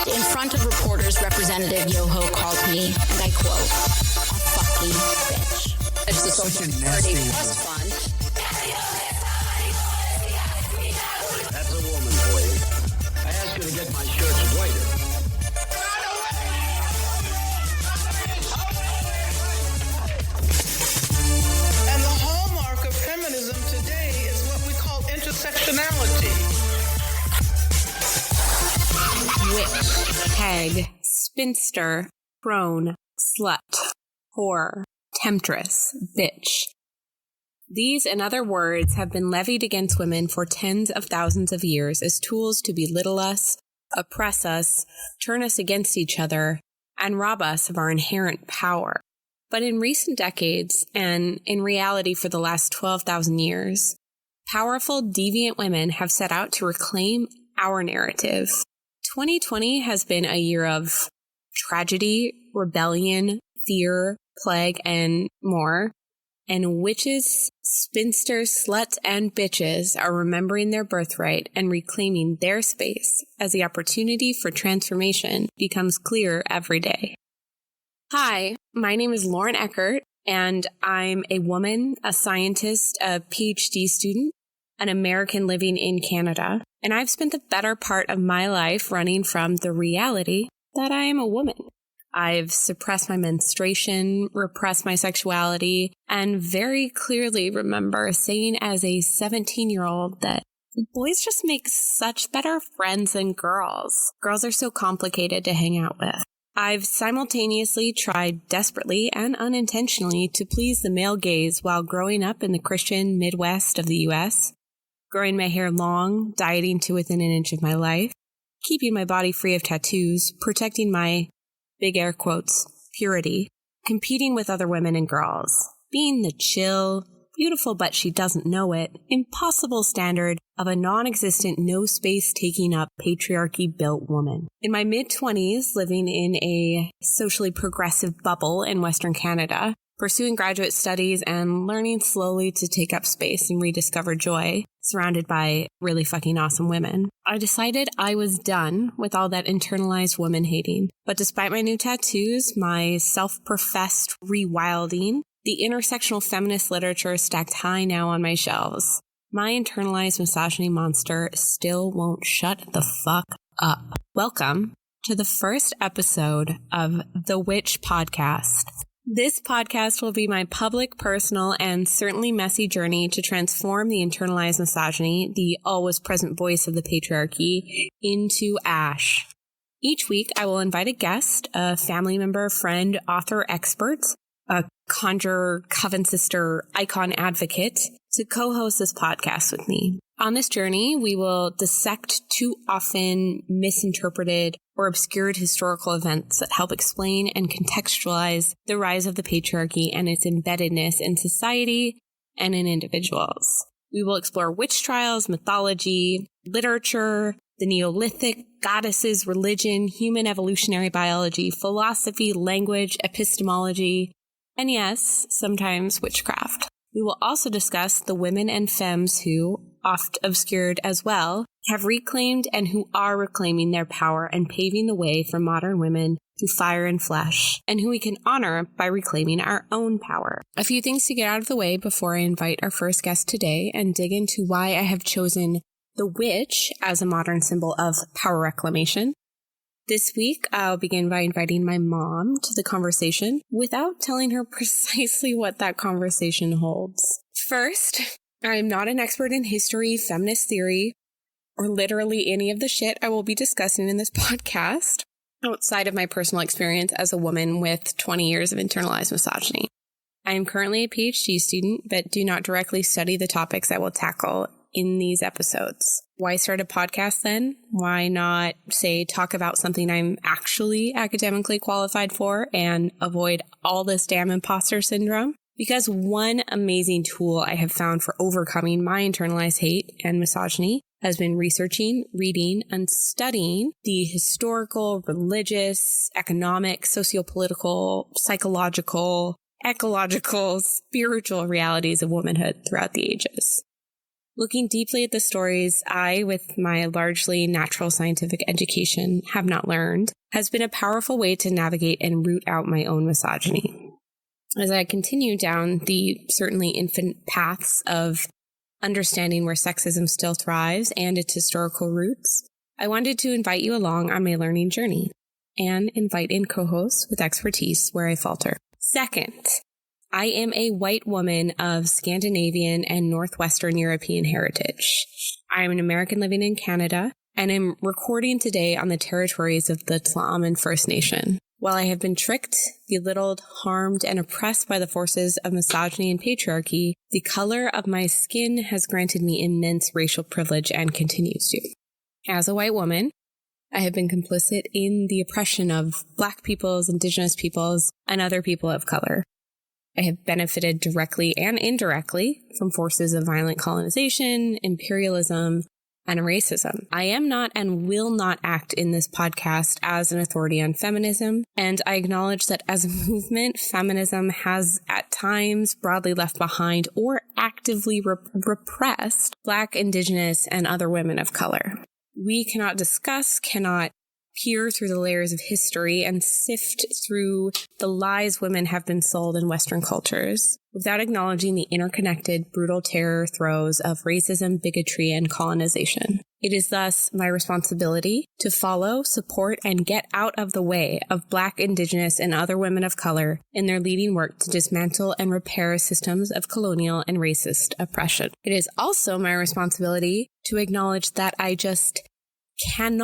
in front of reporters, Representative Yoho called me, and I quote, a fucking bitch. It's the Social Security Trust Fund. That's a woman for you. I asked her to get my shirts whiter. And the hallmark of feminism today is what we call intersectionality. Witch, hag, spinster, crone, slut, whore, temptress, bitch. These and other words have been levied against women for tens of thousands of years as tools to belittle us, oppress us, turn us against each other, and rob us of our inherent power. But in recent decades, and in reality for the last 12,000 years, powerful, deviant women have set out to reclaim our narrative. 2020 has been a year of tragedy, rebellion, fear, plague, and more. And witches, spinsters, sluts, and bitches are remembering their birthright and reclaiming their space as the opportunity for transformation becomes clearer every day. Hi, my name is Lauren Eckert, and I'm a woman, a scientist, a PhD student, an American living in Canada, and I've spent the better part of my life running from the reality that I am a woman. I've suppressed my menstruation, repressed my sexuality, and very clearly remember saying as a 17-year-old that boys just make such better friends than girls. Girls are so complicated to hang out with. I've simultaneously tried desperately and unintentionally to please the male gaze while growing up in the Christian Midwest of the U.S., growing my hair long, dieting to within an inch of my life, keeping my body free of tattoos, protecting my, big air quotes, purity, competing with other women and girls, being the chill, beautiful but she doesn't know it, impossible standard of a non-existent, no space taking up, patriarchy-built woman. In my mid-20s, living in a socially progressive bubble in Western Canada, pursuing graduate studies and learning slowly to take up space and rediscover joy, surrounded by really fucking awesome women, I decided I was done with all that internalized woman hating. But despite my new tattoos, my self-professed rewilding, the intersectional feminist literature stacked high now on my shelves, my internalized misogyny monster still won't shut the fuck up. Welcome to the first episode of The Witch Podcast. This podcast will be my public, personal, and certainly messy journey to transform the internalized misogyny, the always present voice of the patriarchy, into ash. Each week, I will invite a guest, a family member, friend, author, expert, a conjurer, coven sister, icon advocate, to co-host this podcast with me. On this journey, we will dissect too often misinterpreted or obscured historical events that help explain and contextualize the rise of the patriarchy and its embeddedness in society and in individuals. We will explore witch trials, mythology, literature, the Neolithic, goddesses, religion, human evolutionary biology, philosophy, language, epistemology, and yes, sometimes witchcraft. We will also discuss the women and femmes who, oft obscured as well, have reclaimed and who are reclaiming their power and paving the way for modern women to fire and flesh, and who we can honor by reclaiming our own power. A few things to get out of the way before I invite our first guest today and dig into why I have chosen the witch as a modern symbol of power reclamation. This week, I'll begin by inviting my mom to the conversation without telling her precisely what that conversation holds. First, I am not an expert in history, feminist theory, or literally any of the shit I will be discussing in this podcast outside of my personal experience as a woman with 20 years of internalized misogyny. I am currently a PhD student, but do not directly study the topics I will tackle in these episodes. Why start a podcast then? Why not, say, talk about something I'm actually academically qualified for and avoid all this damn imposter syndrome? Because one amazing tool I have found for overcoming my internalized hate and misogyny has been researching, reading, and studying the historical, religious, economic, sociopolitical, psychological, ecological, spiritual realities of womanhood throughout the ages. Looking deeply at the stories I, with my largely natural scientific education, have not learned, has been a powerful way to navigate and root out my own misogyny. As I continue down the certainly infant paths of understanding where sexism still thrives and its historical roots, I wanted to invite you along on my learning journey and invite in co-hosts with expertise where I falter. Second, I am a white woman of Scandinavian and Northwestern European heritage. I am an American living in Canada and am recording today on the territories of the Tla'amin First Nation. While I have been tricked, belittled, harmed, and oppressed by the forces of misogyny and patriarchy, the color of my skin has granted me immense racial privilege and continues to. As a white woman, I have been complicit in the oppression of Black peoples, Indigenous peoples, and other people of color. I have benefited directly and indirectly from forces of violent colonization, imperialism, and racism. I am not and will not act in this podcast as an authority on feminism, and I acknowledge that as a movement, feminism has at times broadly left behind or actively repressed Black, Indigenous, and other women of color. We cannot peer through the layers of history and sift through the lies women have been sold in Western cultures without acknowledging the interconnected, brutal terror throes of racism, bigotry, and colonization. It is thus my responsibility to follow, support, and get out of the way of Black, Indigenous, and other women of color in their leading work to dismantle and repair systems of colonial and racist oppression. It is also my responsibility to acknowledge that I just can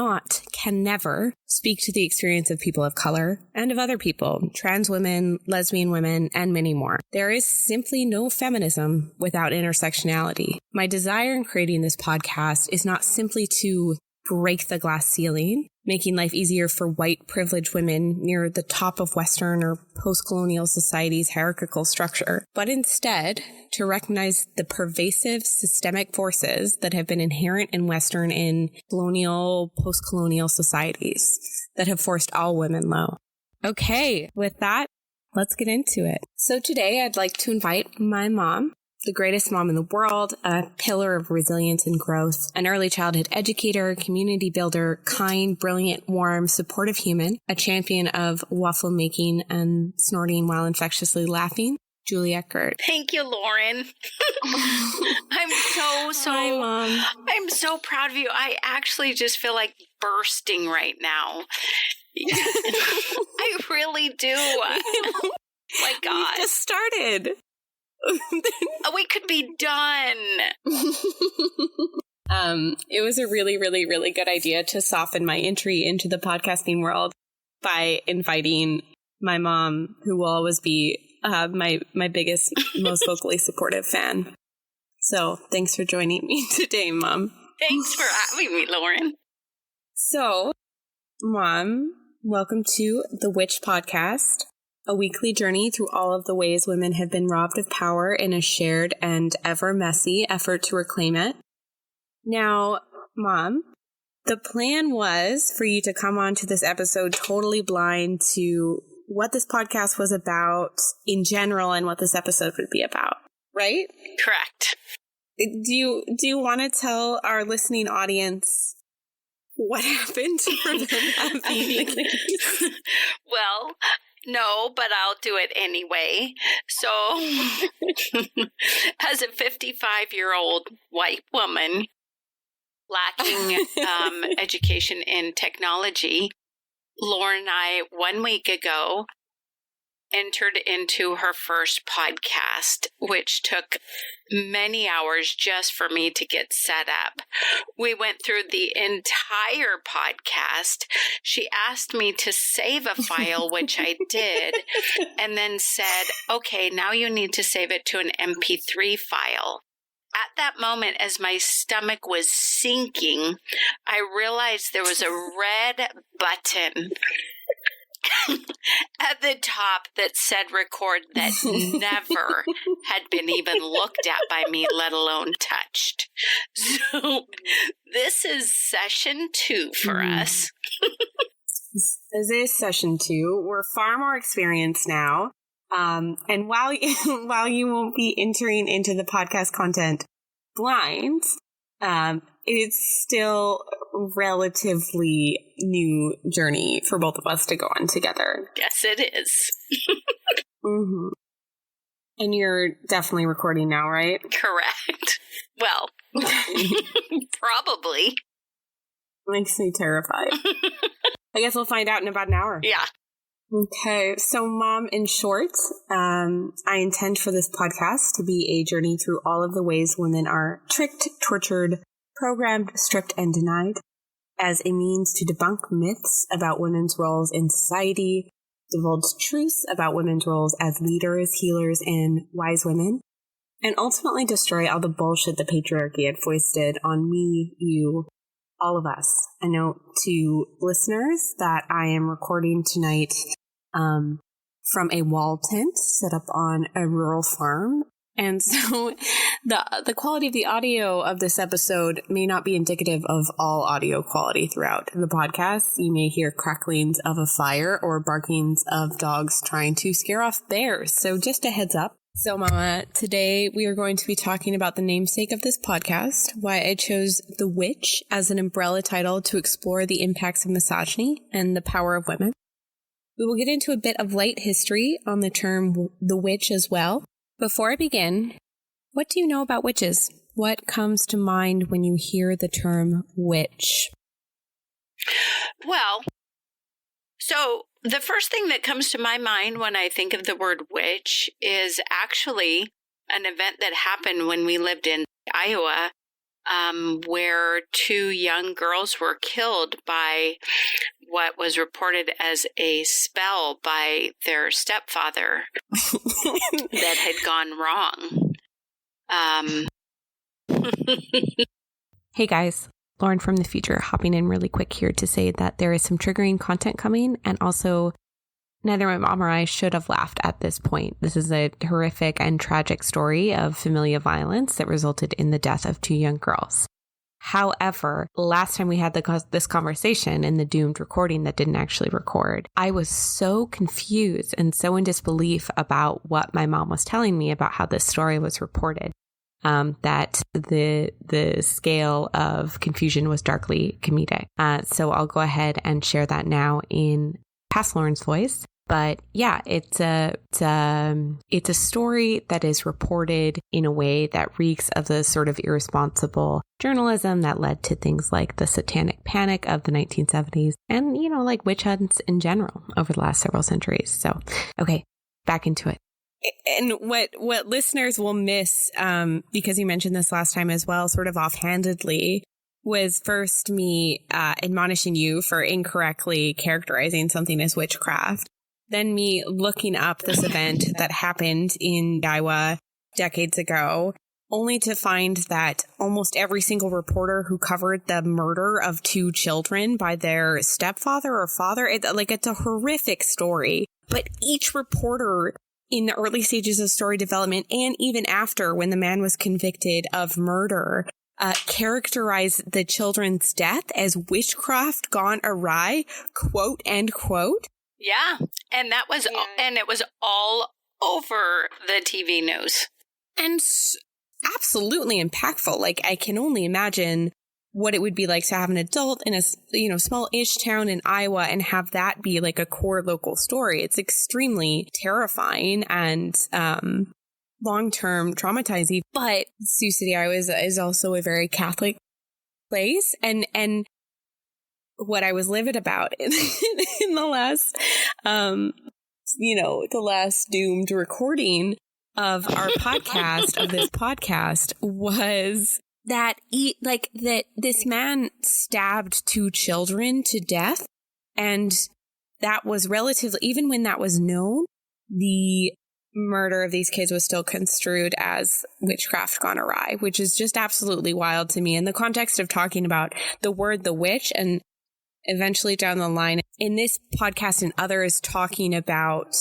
never speak to the experience of people of color and of other people, trans women, lesbian women, and many more. There is simply no feminism without intersectionality. My desire in creating this podcast is not simply to break the glass ceiling, making life easier for white privileged women near the top of Western or post-colonial society's hierarchical structure, but instead to recognize the pervasive systemic forces that have been inherent in Western and colonial, post-colonial societies that have forced all women low. Okay, with that, let's get into it. So today I'd like to invite my mom, the greatest mom in the world, a pillar of resilience and growth, an early childhood educator, community builder, kind, brilliant, warm, supportive human, a champion of waffle making and snorting while infectiously laughing, Juliet Gert. Thank you, Lauren. Hi, Mom. I'm so proud of you. I actually just feel like bursting right now. I really do. My God. We just started. We could be done. It was a really, really, really good idea to soften my entry into the podcasting world by inviting my mom, who will always be my biggest, most vocally supportive fan. So thanks for joining me today, Mom. Thanks for having me, Lauren. So, Mom, welcome to the Witch Podcast, a weekly journey through all of the ways women have been robbed of power in a shared and ever messy effort to reclaim it. Now, Mom, the plan was for you to come on to this episode totally blind to what this podcast was about in general and what this episode would be about, right? Correct. Do you want to tell our listening audience what happened to prevent that being the case? Well, no, but I'll do it anyway. So, as a 55-year-old white woman lacking education in technology, Lauren and I, 1 week ago, entered into her first podcast, which took many hours just for me to get set up. We went through the entire podcast. She asked me to save a file, which I did, and then said, okay, now you need to save it to an MP3 file. At that moment, as my stomach was sinking, I realized there was a red button at the top that said record that never had been even looked at by me, let alone touched. So this is session 2 for us. This is session 2. We're far more experienced now. And while you won't be entering into the podcast content blind, it's still a relatively new journey for both of us to go on together. Yes, it is. Mm-hmm. And you're definitely recording now, right? Correct. Well, probably. Makes me terrified. I guess we'll find out in about an hour. Yeah. Okay, so Mom, in short, I intend for this podcast to be a journey through all of the ways women are tricked, tortured, programmed, stripped, and denied as a means to debunk myths about women's roles in society, divulge truths about women's roles as leaders, healers, and wise women, and ultimately destroy all the bullshit the patriarchy had foisted on me, you, all of us. A note to listeners that I am recording tonight from a wall tent set up on a rural farm. And so the quality of the audio of this episode may not be indicative of all audio quality throughout the podcast. You may hear cracklings of a fire or barkings of dogs trying to scare off bears. So just a heads up. So, Mama, today we are going to be talking about the namesake of this podcast, why I chose The Witch as an umbrella title to explore the impacts of misogyny and the power of women. We will get into a bit of light history on the term the witch as well. Before I begin, what do you know about witches? What comes to mind when you hear the term witch? Well, so the first thing that comes to my mind when I think of the word witch is actually an event that happened when we lived in Iowa, where 2 young girls were killed by what was reported as a spell by their stepfather that had gone wrong. Hey guys, Lauren from the future hopping in really quick here to say that there is some triggering content coming, and also neither my mom or I should have laughed at this point. This is a horrific and tragic story of familial violence that resulted in the death of 2 young girls. However, last time we had this conversation in the doomed recording that didn't actually record, I was so confused and so in disbelief about what my mom was telling me about how this story was reported, that the scale of confusion was darkly comedic. So I'll go ahead and share that now in past Lauren's voice. But yeah, it's a story that is reported in a way that reeks of the sort of irresponsible journalism that led to things like the satanic panic of the 1970s and, you know, like witch hunts in general over the last several centuries. So, okay, back into it. And what listeners will miss, because you mentioned this last time as well, sort of offhandedly, was first me admonishing you for incorrectly characterizing something as witchcraft. Then me looking up this event that happened in Iowa decades ago, only to find that almost every single reporter who covered the murder of 2 children by their stepfather or father, it's a horrific story. But each reporter in the early stages of story development, and even after, when the man was convicted of murder, characterized the children's death as witchcraft gone awry, quote, end quote. Yeah, and that was, and it was all over the TV news. And absolutely impactful. Like, I can only imagine what it would be like to have an adult in a, small-ish town in Iowa and have that be like a core local story. It's extremely terrifying and long-term traumatizing. But Sioux City, Iowa is also a very Catholic place, and what I was livid about in the last, the last doomed recording of our podcast, of this podcast, was that this man stabbed 2 children to death. And that was relatively, even when that was known, the murder of these kids was still construed as witchcraft gone awry, which is just absolutely wild to me in the context of talking about the word the witch, and eventually down the line in this podcast and others talking about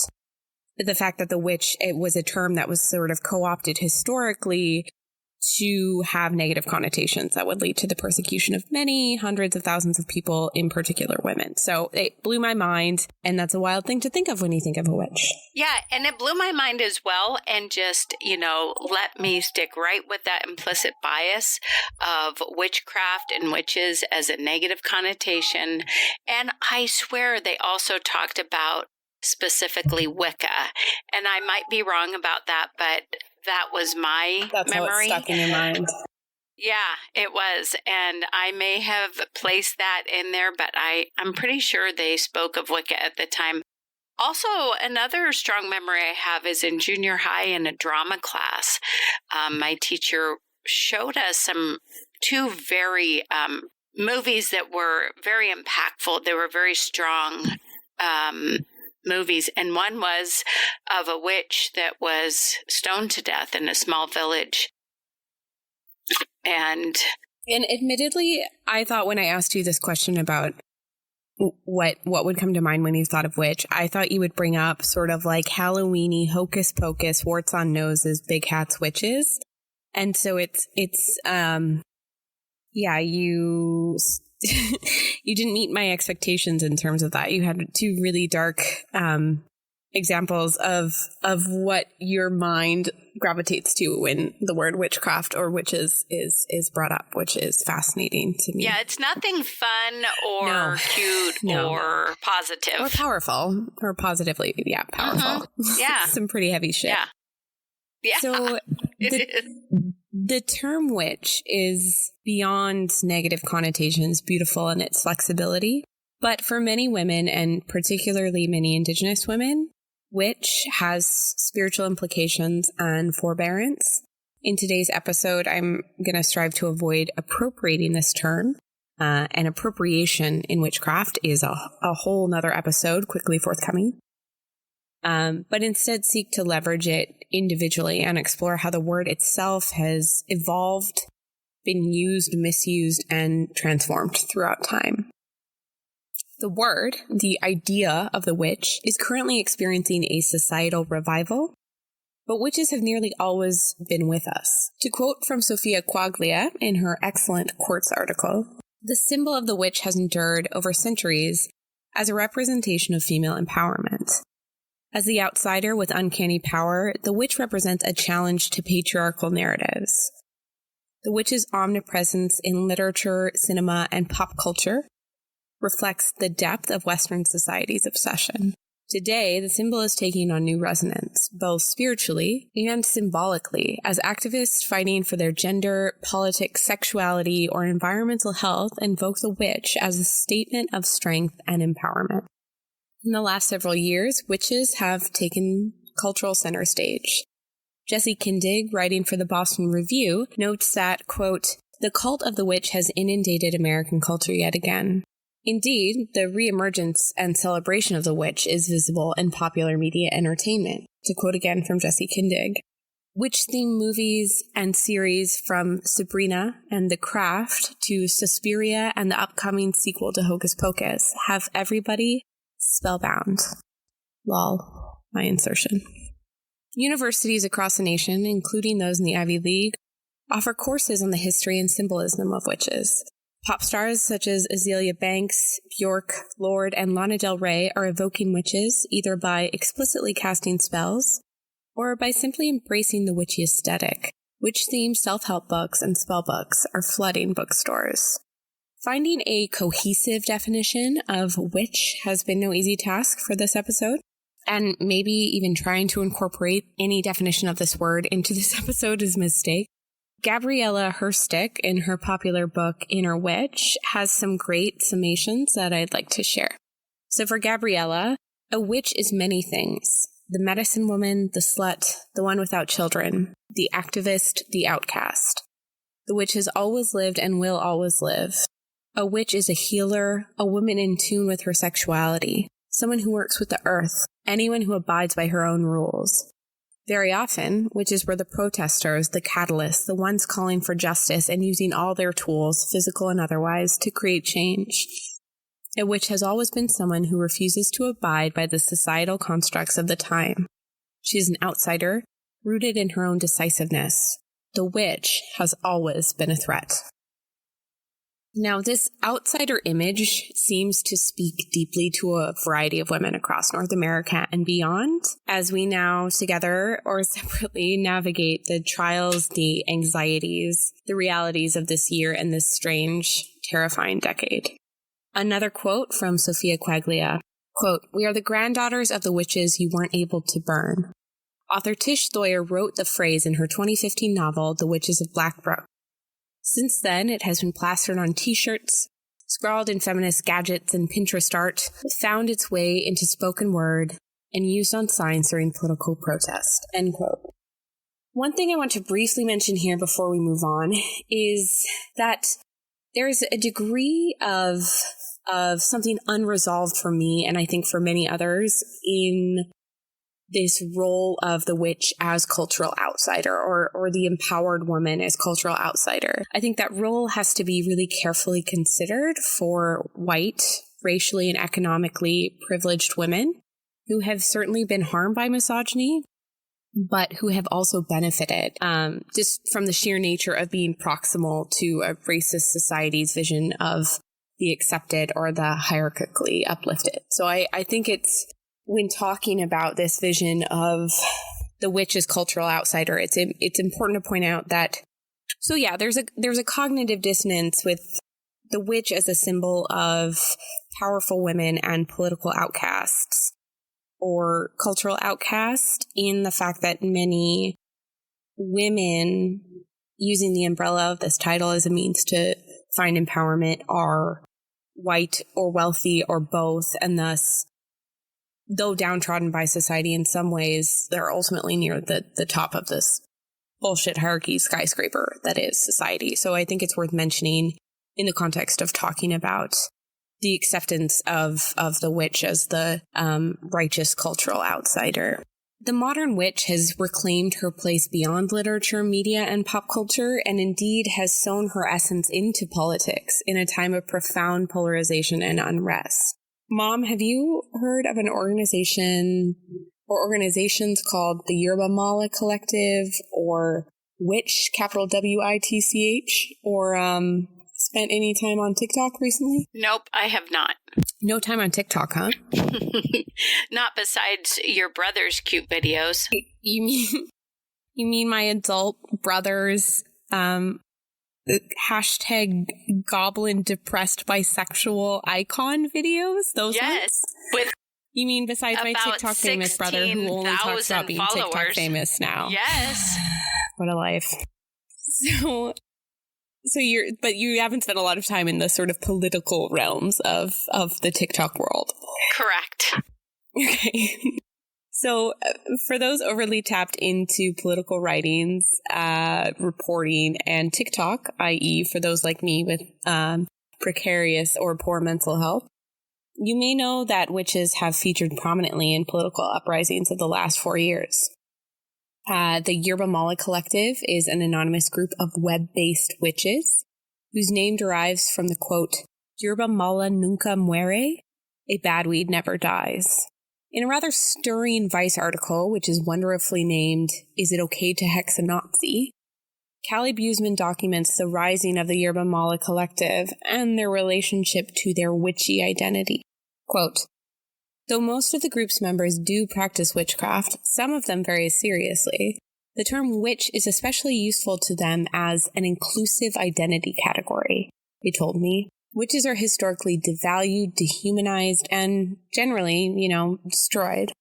the fact that the witch, it was a term that was sort of co-opted historically to have negative connotations that would lead to the persecution of many hundreds of thousands of people, in particular women. So it blew my mind, and that's a wild thing to think of when you think of a witch. Yeah, and it blew my mind as well, and just, let me stick right with that implicit bias of witchcraft and witches as a negative connotation. And I swear they also talked about specifically Wicca, and I might be wrong about that, but that was my That's memory. How it's stuck in your mind. Yeah, it was. And I may have placed that in there, but I'm pretty sure they spoke of Wicca at the time. Also, another strong memory I have is in junior high in a drama class. My teacher showed us two very movies that were very impactful. They were very strong movies, and one was of a witch that was stoned to death in a small village. And admittedly, I thought when I asked you this question about what would come to mind when you thought of witch, I thought you would bring up sort of like Halloweeny, hocus pocus, warts on noses, big hats, witches. And so it's you didn't meet my expectations in terms of that. You had two really dark examples of what your mind gravitates to when the word witchcraft or witches is brought up, which is fascinating to me. Yeah, it's nothing fun or cute or positive. Or powerful. Or positively, powerful. Mm-hmm. Yeah. Some pretty heavy shit. Yeah. Yeah. So the term witch is beyond negative connotations, beautiful in its flexibility. But for many women, and particularly many Indigenous women, witch has spiritual implications and forbearance. In today's episode, I'm going to strive to avoid appropriating this term. And appropriation in witchcraft is a whole nother episode quickly forthcoming. But instead seek to leverage it individually and explore how the word itself has evolved, been used, misused, and transformed throughout time. The word, the idea of the witch, is currently experiencing a societal revival, but witches have nearly always been with us. To quote from Sophia Quaglia in her excellent Quartz article, the symbol of the witch has endured over centuries as a representation of female empowerment. As the outsider with uncanny power, the witch represents a challenge to patriarchal narratives. The witch's omnipresence in literature, cinema, and pop culture reflects the depth of Western society's obsession. Today, the symbol is taking on new resonance, both spiritually and symbolically, as activists fighting for their gender, politics, sexuality, or environmental health invoke the witch as a statement of strength and empowerment. In the last several years, witches have taken cultural center stage. Jesse Kindig, writing for the Boston Review, notes that, quote, "The cult of the witch has inundated American culture yet again. Indeed, the reemergence and celebration of the witch is visible in popular media entertainment," to quote again from Jesse Kindig. Witch-themed movies and series from Sabrina and The Craft to Suspiria and the upcoming sequel to Hocus Pocus have everybody spellbound. Lol, my insertion. Universities across the nation, including those in the Ivy League, offer courses on the history and symbolism of witches. Pop stars such as Azealia Banks, Bjork, Lorde, and Lana Del Rey are evoking witches either by explicitly casting spells or by simply embracing the witchy aesthetic. Witch-themed self-help books and spell books are flooding bookstores. Finding a cohesive definition of witch has been no easy task for this episode, and maybe even trying to incorporate any definition of this word into this episode is a mistake. Gabriella Herstick, in her popular book Inner Witch, has some great summations that I'd like to share. So for Gabriella, a witch is many things. The medicine woman, the slut, the one without children, the activist, the outcast. The witch has always lived and will always live. A witch is a healer, a woman in tune with her sexuality, someone who works with the earth, anyone who abides by her own rules. Very often, witches were the protesters, the catalysts, the ones calling for justice and using all their tools, physical and otherwise, to create change. A witch has always been someone who refuses to abide by the societal constructs of the time. She is an outsider, rooted in her own decisiveness. the witch has always been a threat. Now, this outsider image seems to speak deeply to a variety of women across North America and beyond, as we now together or separately navigate the trials, the anxieties, the realities of this year and this strange, terrifying decade. Another quote from Sophia Quaglia, quote, "We are the granddaughters of the witches you weren't able to burn." Author Tish Thoyer wrote the phrase in her 2015 novel, The Witches of Blackbrook. Since then, it has been plastered on t-shirts, scrawled in feminist gadgets and Pinterest art, found its way into spoken word, and used on signs during political protest, end quote. One thing I want to briefly mention here before we move on is that there's a degree of something unresolved for me, and I think for many others, in this role of the witch as cultural outsider or the empowered woman as cultural outsider. I think that role has to be really carefully considered for white, racially and economically privileged women who have certainly been harmed by misogyny, but who have also benefited just from the sheer nature of being proximal to a racist society's vision of the accepted or the hierarchically uplifted. So I think it's, when talking about this vision of the witch as cultural outsider, it's important to point out that, so yeah, there's a cognitive dissonance with the witch as a symbol of powerful women and political outcasts or cultural outcast, in the fact that many women using the umbrella of this title as a means to find empowerment are white or wealthy or both, and thus, though downtrodden by society in some ways, they're ultimately near the top of this bullshit hierarchy skyscraper that is society. So I think it's worth mentioning in the context of talking about the acceptance of the witch as the righteous cultural outsider. The modern witch has reclaimed her place beyond literature, media, and pop culture, and indeed has sown her essence into politics in a time of profound polarization and unrest. Mom, have you heard of an organization or organizations called the Yerba Mala Collective or Witch, capital WITCH, or spent any time on TikTok recently? Nope, I have not. No time on TikTok, huh? Not besides your brother's cute videos. You mean my adult brother's hashtag goblin depressed bisexual icon videos? Those ones? You mean besides my TikTok famous brother who only talks about being followers. TikTok famous now? Yes. What a life. So you haven't spent a lot of time in the sort of political realms of the TikTok world. Correct. Okay. So for those overly tapped into political writings, reporting, and TikTok, i.e. for those like me with precarious or poor mental health, you may know that witches have featured prominently in political uprisings of the last 4 years. The Yerba Mala Collective is an anonymous group of web-based witches whose name derives from the quote, Yerba Mala nunca muere, a bad weed never dies. In a rather stirring Vice article, which is wonderfully named, Is It Okay to Hex a Nazi?, Callie Buseman documents the rising of the Yerba Mala Collective and their relationship to their witchy identity. Quote, though most of the group's members do practice witchcraft, some of them very seriously, the term witch is especially useful to them as an inclusive identity category, they told me. Witches are historically devalued, dehumanized, and generally, destroyed.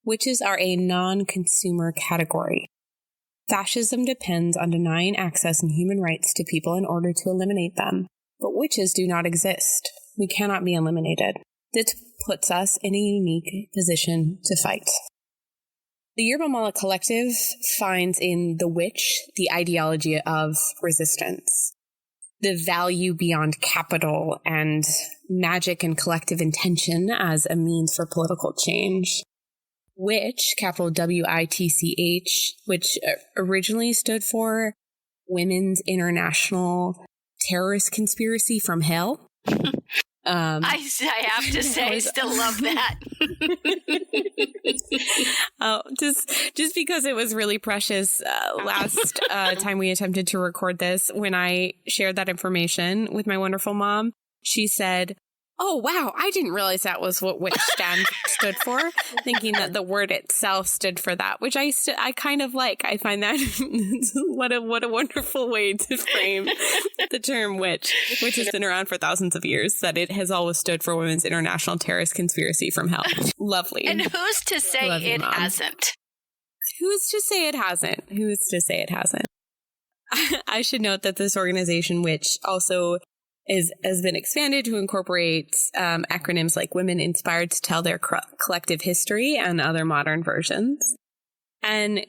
Witches are a non-consumer category. Fascism depends on denying access and human rights to people in order to eliminate them. But witches do not exist. We cannot be eliminated. This puts us in a unique position to fight. The Yerba Mala Collective finds in the witch the ideology of resistance, the value beyond capital, and magic and collective intention as a means for political change. Witch, capital WITCH, which originally stood for Women's International Terrorist Conspiracy from Hell, I have to say, I still love that. Just because it was really precious last time we attempted to record this, when I shared that information with my wonderful mom, she said, "Oh, wow, I didn't realize that was what witch stood for," thinking that the word itself stood for that, which I kind of like. I find that what a wonderful way to frame the term witch, which has been around for thousands of years, that it has always stood for Women's International Terrorist Conspiracy from Hell. Lovely. And who's to say it hasn't? Who's to say it hasn't? Who's to say it hasn't? I should note that this organization, which also has been expanded to incorporate acronyms like Women Inspired to Tell Their Collective History and other modern versions. And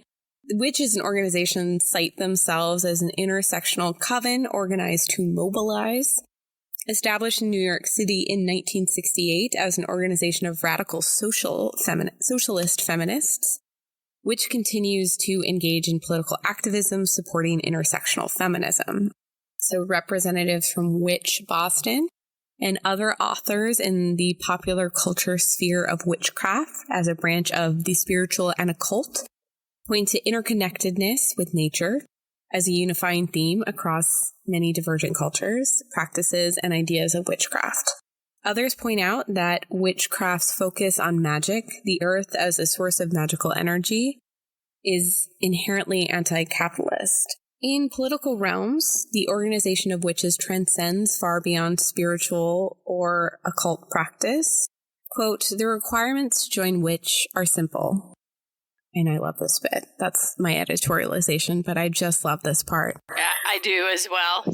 which is an organization cite themselves as an intersectional coven organized to mobilize. Established in New York City in 1968 as an organization of radical socialist feminists, which continues to engage in political activism supporting intersectional feminism. So representatives from Witch Boston and other authors in the popular culture sphere of witchcraft as a branch of the spiritual and occult point to interconnectedness with nature as a unifying theme across many divergent cultures, practices, and ideas of witchcraft. Others point out that witchcraft's focus on magic, the earth as a source of magical energy, is inherently anti-capitalist. In political realms, the organization of witches transcends far beyond spiritual or occult practice. Quote, "The requirements to join witch are simple." And I love this bit. That's my editorialization, but I just love this part. Yeah, I do as well.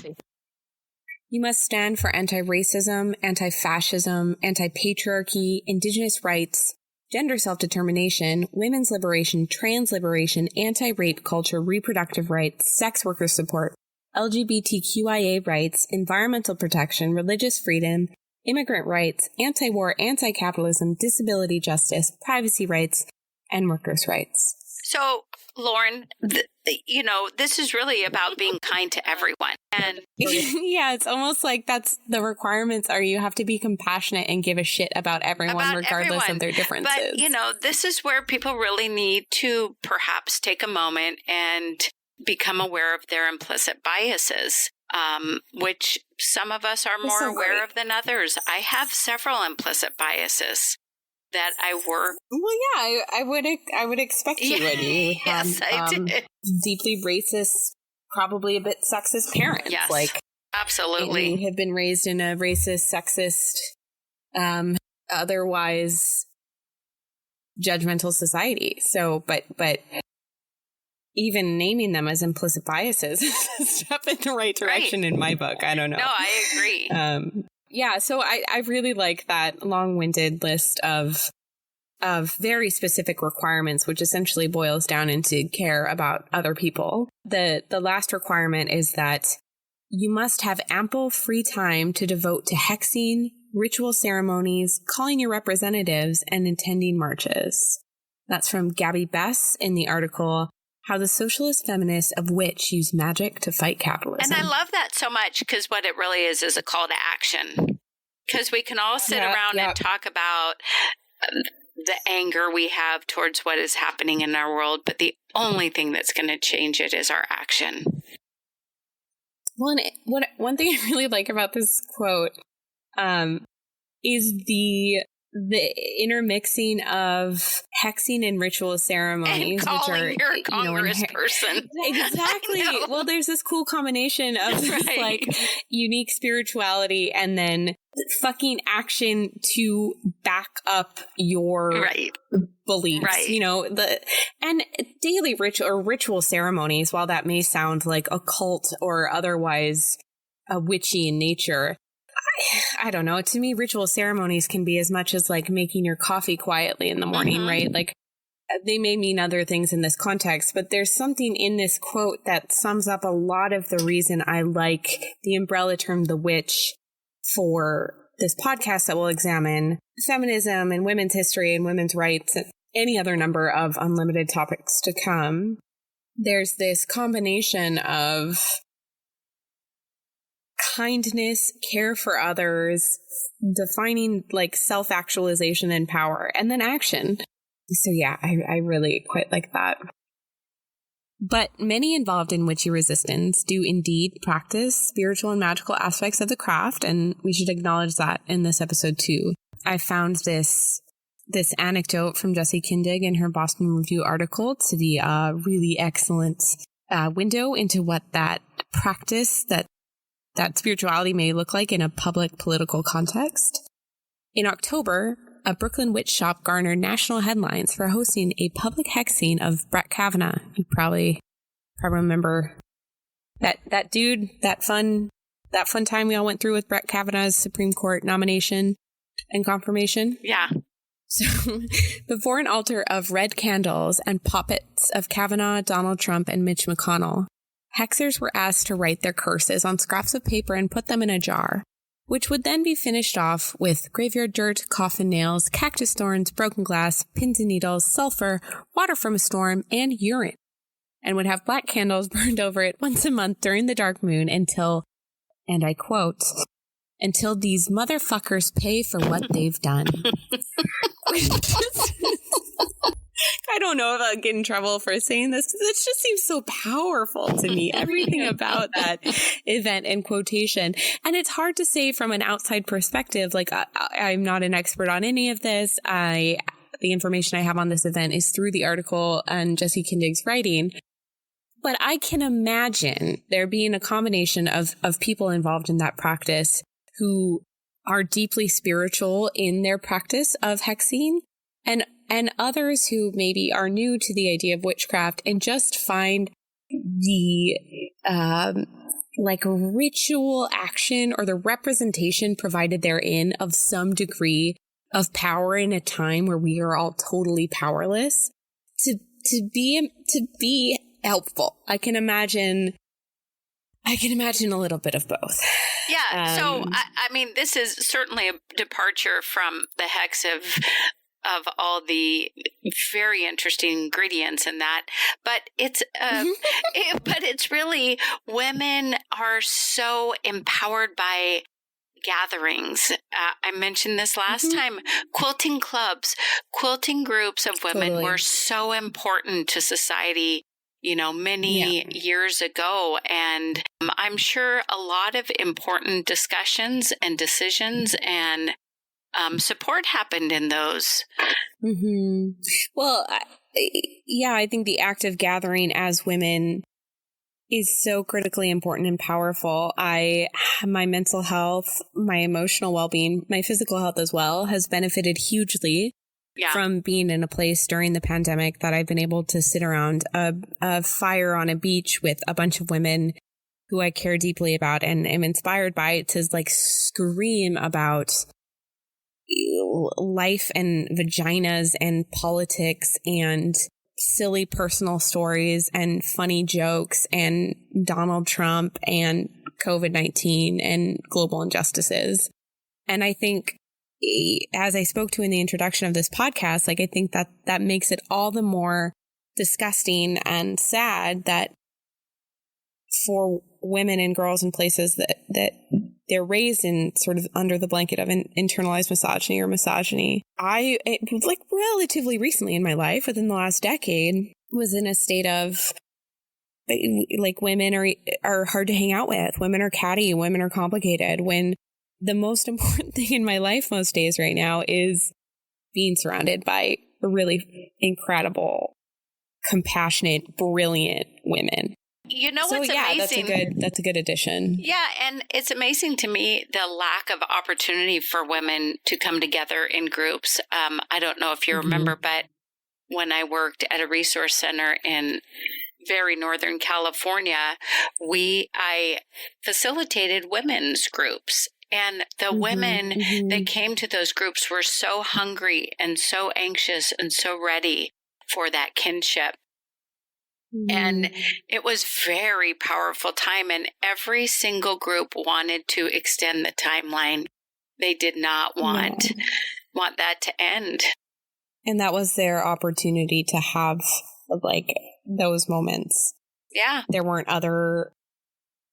You must stand for anti-racism, anti-fascism, anti-patriarchy, indigenous rights, gender self-determination, women's liberation, trans liberation, anti-rape culture, reproductive rights, sex worker support, LGBTQIA rights, environmental protection, religious freedom, immigrant rights, anti-war, anti-capitalism, disability justice, privacy rights, and workers' rights. So, Lauren, this is really about being kind to everyone. And yeah, it's almost like that's the requirements are you have to be compassionate and give a shit about everyone regardless of their differences. But, this is where people really need to perhaps take a moment and become aware of their implicit biases, which some of us are more aware of than others. I have several implicit biases that I work. Well, yeah, I would expect you would. You have, yes, I did. Deeply racist, probably a bit sexist parents. Yes, absolutely. You have been raised in a racist, sexist, otherwise judgmental society. So, but even naming them as implicit biases is a step in the right direction in my book. I don't know. No, I agree. Yeah, so I really like that long-winded list of very specific requirements, which essentially boils down into care about other people. The last requirement is that you must have ample free time to devote to hexing, ritual ceremonies, calling your representatives, and attending marches. That's from Gabby Bess in the article, How the Socialist Feminists of Witch Use Magic to Fight Capitalism. And I love that so much because what it really is a call to action. Because we can all sit around and talk about the anger we have towards what is happening in our world, but the only thing that's going to change it is our action. Well, and one thing I really like about this quote is the intermixing of hexing and ritual ceremonies, and which are your congressperson. Exactly. Well, there's this cool combination of this, like unique spirituality and then fucking action to back up your beliefs. Right. And daily ritual ceremonies, while that may sound like occult or otherwise witchy in nature, I don't know. To me, ritual ceremonies can be as much as like making your coffee quietly in the morning, right? Like they may mean other things in this context, but there's something in this quote that sums up a lot of the reason I like the umbrella term, the witch, for this podcast that will examine feminism and women's history and women's rights and any other number of unlimited topics to come. There's this combination of kindness, care for others, defining like self-actualization and power, and then action. So yeah, I really quite like that. But many involved in witchy resistance do indeed practice spiritual and magical aspects of the craft, and we should acknowledge that in this episode too. I found this anecdote from Jessie Kindig in her Boston Review article to be a really excellent window into what that practice, that spirituality may look like in a public political context. In October, a Brooklyn witch shop garnered national headlines for hosting a public hexing of Brett Kavanaugh. You probably remember that dude, that fun time we all went through with Brett Kavanaugh's Supreme Court nomination and confirmation. Yeah. So before an altar of red candles and puppets of Kavanaugh, Donald Trump, and Mitch McConnell, hexers were asked to write their curses on scraps of paper and put them in a jar, which would then be finished off with graveyard dirt, coffin nails, cactus thorns, broken glass, pins and needles, sulfur, water from a storm, and urine, and would have black candles burned over it once a month during the dark moon until, and I quote, "until these motherfuckers pay for what they've done." I don't know if I'll get in trouble for saying this. This just seems so powerful to me. Everything about that event and quotation. And it's hard to say from an outside perspective. Like, I'm not an expert on any of this. The information I have on this event is through the article and Jessie Kindig's writing. But I can imagine there being a combination of people involved in that practice who are deeply spiritual in their practice of hexing, and others who maybe are new to the idea of witchcraft and just find the like ritual action or the representation provided therein of some degree of power in a time where we are all totally powerless to be helpful. I can imagine a little bit of both. Yeah. So, I mean, this is certainly a departure from the hex of all the very interesting ingredients in that, but it's but it's really, women are so empowered by gatherings. I mentioned this last time. Quilting clubs, quilting groups of women were so important to society, many years ago. And I'm sure a lot of important discussions and decisions and support happened in those. Well, I think the act of gathering as women is so critically important and powerful. My mental health, my emotional well-being, my physical health as well has benefited hugely from being in a place during the pandemic that I've been able to sit around a fire on a beach with a bunch of women who I care deeply about and am inspired by to like scream about life and vaginas and politics and silly personal stories and funny jokes and Donald Trump and COVID-19 and global injustices. And I think, as I spoke to in the introduction of this podcast, like I think that makes it all the more disgusting and sad that for women and girls in places that they're raised in sort of under the blanket of an internalized misogyny. I, like relatively recently in my life, within the last decade, was in a state of like women are hard to hang out with. Women are catty. Women are complicated. When the most important thing in my life most days right now is being surrounded by really incredible, compassionate, brilliant women. What's amazing? That's a good addition. Yeah, and it's amazing to me the lack of opportunity for women to come together in groups. I don't know if you remember, but when I worked at a resource center in very Northern California, I facilitated women's groups. And the women that came to those groups were so hungry and so anxious and so ready for that kinship. And it was very powerful time, and every single group wanted to extend the timeline. They did not want that to end. And that was their opportunity to have like those moments. Yeah. There weren't other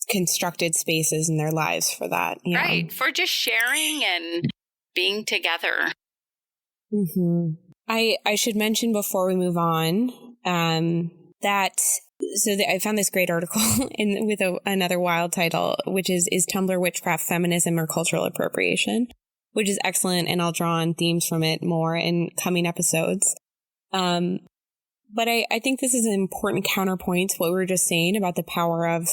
constructed spaces in their lives for that. Yeah. Right. For just sharing and being together. Mm-hmm. I should mention before we move on that I found this great article with another wild title, which is Tumblr Witchcraft Feminism or Cultural Appropriation, which is excellent, and I'll draw on themes from it more in coming episodes. But I think this is an important counterpoint to what we were just saying about the power of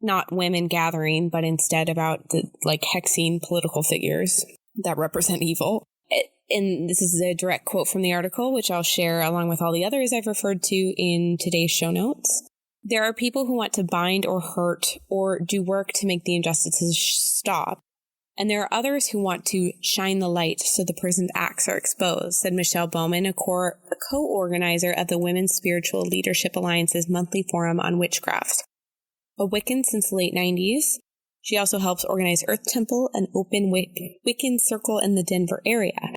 not women gathering, but instead about the hexing political figures that represent evil. And this is a direct quote from the article, which I'll share along with all the others I've referred to in today's show notes. There are people who want to bind or hurt or do work to make the injustices stop. And there are others who want to shine the light so the person's acts are exposed, said Michelle Bowman, a co-organizer of the Women's Spiritual Leadership Alliance's monthly forum on witchcraft. A Wiccan since the late 90s, she also helps organize Earth Temple, an open Wiccan circle in the Denver area.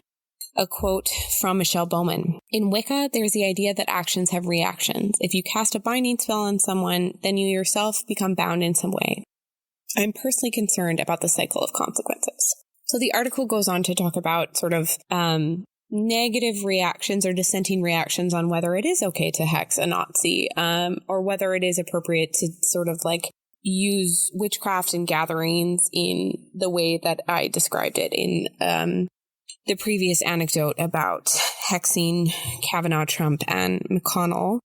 A quote from Michelle Bowman. In Wicca, there's the idea that actions have reactions. If you cast a binding spell on someone, then you yourself become bound in some way. I'm personally concerned about the cycle of consequences. So the article goes on to talk about sort of negative reactions or dissenting reactions on whether it is okay to hex a Nazi, or whether it is appropriate to sort of use witchcraft and gatherings in the way that I described it in the previous anecdote about hexing Kavanaugh, Trump, and McConnell.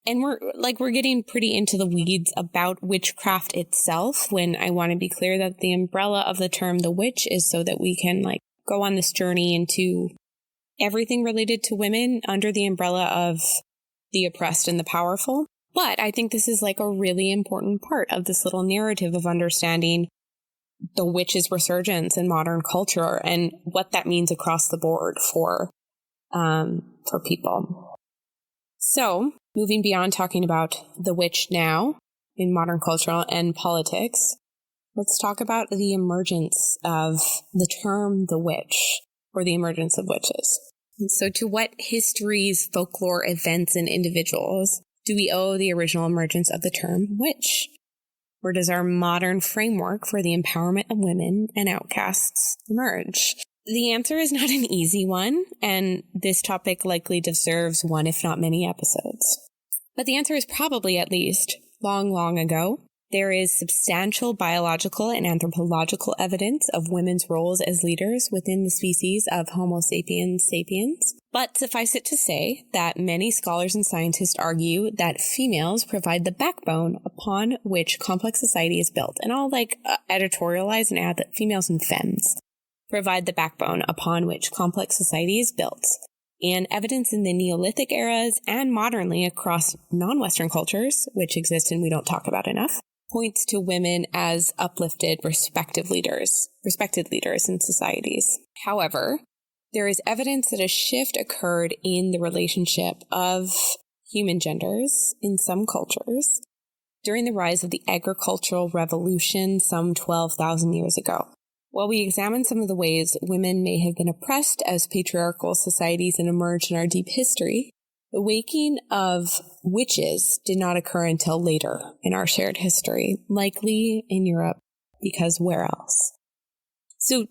And we're getting pretty into the weeds about witchcraft itself, when I want to be clear that the umbrella of the term the witch is so that we can go on this journey into everything related to women under the umbrella of the oppressed and the powerful. But I think this is a really important part of this little narrative of understanding the witch's resurgence in modern culture and what that means across the board for people. So, moving beyond talking about the witch now in modern culture and politics, let's talk about the emergence of the term the witch, or the emergence of witches. So to what histories, folklore, events, and individuals do we owe the original emergence of the term witch? Where does our modern framework for the empowerment of women and outcasts emerge? The answer is not an easy one, and this topic likely deserves one, if not many, episodes. But the answer is probably at least long, long ago. There is substantial biological and anthropological evidence of women's roles as leaders within the species of Homo sapiens sapiens. But suffice it to say that many scholars and scientists argue that females provide the backbone upon which complex society is built. And I'll editorialize and add that females and femmes provide the backbone upon which complex society is built. And evidence in the Neolithic eras and modernly across non-Western cultures, which exist and we don't talk about enough, points to women as uplifted, respected leaders in societies. However, there is evidence that a shift occurred in the relationship of human genders in some cultures during the rise of the agricultural revolution some 12,000 years ago. While we examine some of the ways women may have been oppressed as patriarchal societies and emerged in our deep history, the waking of witches did not occur until later in our shared history, likely in Europe, because where else? So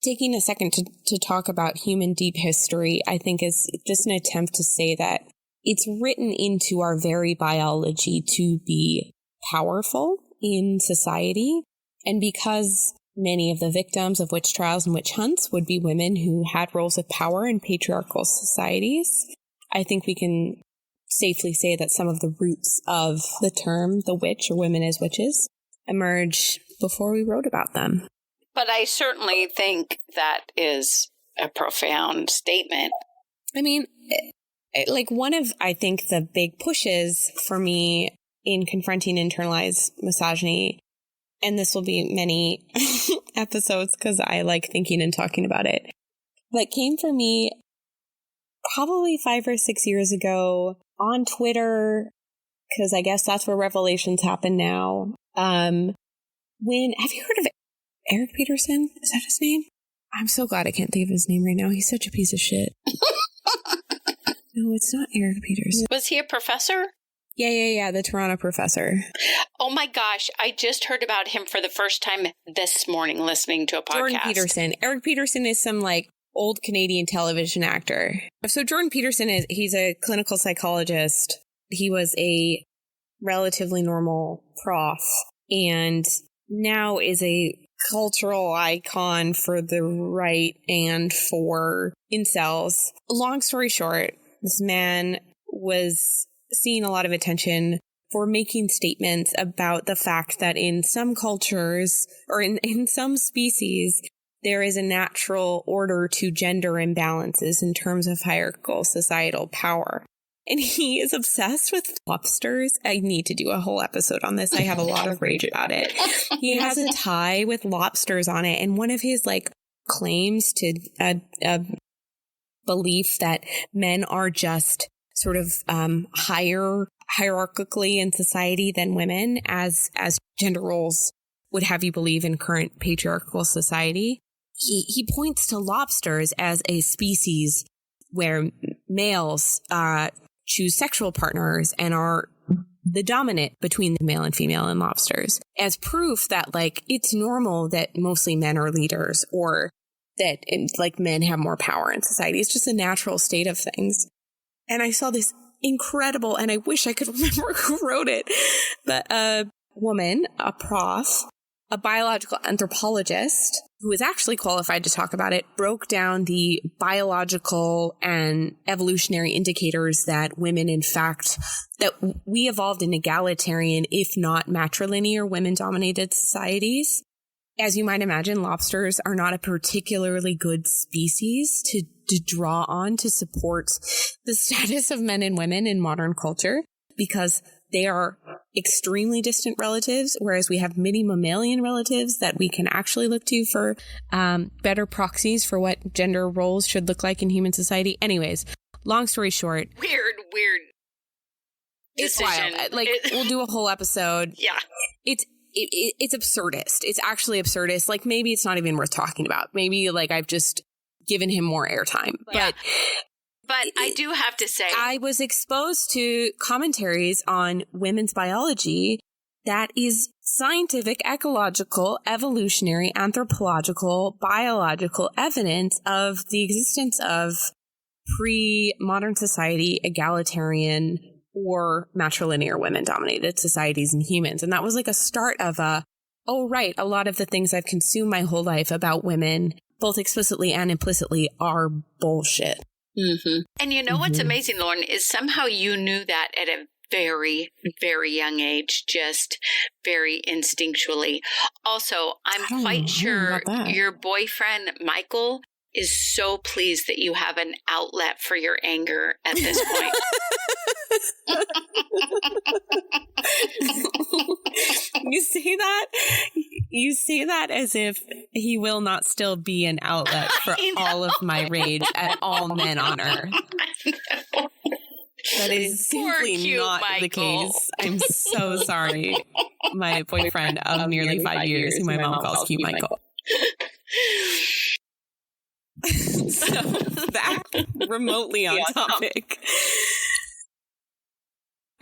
taking a second to talk about human deep history, I think is just an attempt to say that it's written into our very biology to be powerful in society. And because many of the victims of witch trials and witch hunts would be women who had roles of power in patriarchal societies, I think we can safely say that some of the roots of the term the witch or women as witches emerge before we wrote about them. But I certainly think that is a profound statement. I mean, one of, I think, the big pushes for me in confronting internalized misogyny, and this will be many episodes because I like thinking and talking about it, but came for me probably 5 or 6 years ago on Twitter, because I guess that's where revelations happen now. Have you heard of Eric Peterson? Is that his name? I'm so glad I can't think of his name right now. He's such a piece of shit. No, it's not Eric Peterson. Was he a professor? Yeah, the Toronto professor. Oh my gosh, I just heard about him for the first time this morning listening to a podcast. Jordan Peterson. Eric Peterson is some old Canadian television actor. So Jordan Peterson he's a clinical psychologist. He was a relatively normal prof and now is a cultural icon for the right and for incels. Long story short, this man was seeing a lot of attention for making statements about the fact that in some cultures or in some species, there is a natural order to gender imbalances in terms of hierarchical societal power. And he is obsessed with lobsters. I need to do a whole episode on this. I have a lot of rage about it. He has a tie with lobsters on it. And one of his claims to a belief that men are just sort of higher hierarchically in society than women as gender roles would have you believe in current patriarchal society. He points to lobsters as a species where males choose sexual partners and are the dominant between the male and female in lobsters as proof that it's normal that mostly men are leaders or that men have more power in society. It's just a natural state of things. And I saw this incredible, and I wish I could remember who wrote it, but a woman, a prof, a biological anthropologist who is actually qualified to talk about it, broke down the biological and evolutionary indicators that women, in fact, that we evolved in egalitarian, if not matrilinear, women-dominated societies. As you might imagine, lobsters are not a particularly good species to draw on to support the status of men and women in modern culture because they are extremely distant relatives, whereas we have many mammalian relatives that we can actually look to for better proxies for what gender roles should look like in human society. Anyways, long story short. Weird It's decision. wild. We'll do a whole episode. Yeah. It's absurdist. It's actually absurdist. Maybe it's not even worth talking about. Maybe I've just given him more airtime. Yeah. But I do have to say, I was exposed to commentaries on women's biology that is scientific, ecological, evolutionary, anthropological, biological evidence of the existence of pre-modern society, egalitarian, or matrilinear women-dominated societies and humans. And that was a start of a lot of the things I've consumed my whole life about women, both explicitly and implicitly, are bullshit. Mm-hmm. And you know what's amazing, Lauren, is somehow you knew that at a very, very young age, just very instinctually. Also, I'm quite sure your boyfriend, Michael, is so pleased that you have an outlet for your anger at this point. You say that as if he will not still be an outlet for all of my rage at all men on earth. That is simply not Michael. The case. I'm so sorry. My boyfriend of nearly 5 years, who my mom calls Cute Michael. So back remotely on topic.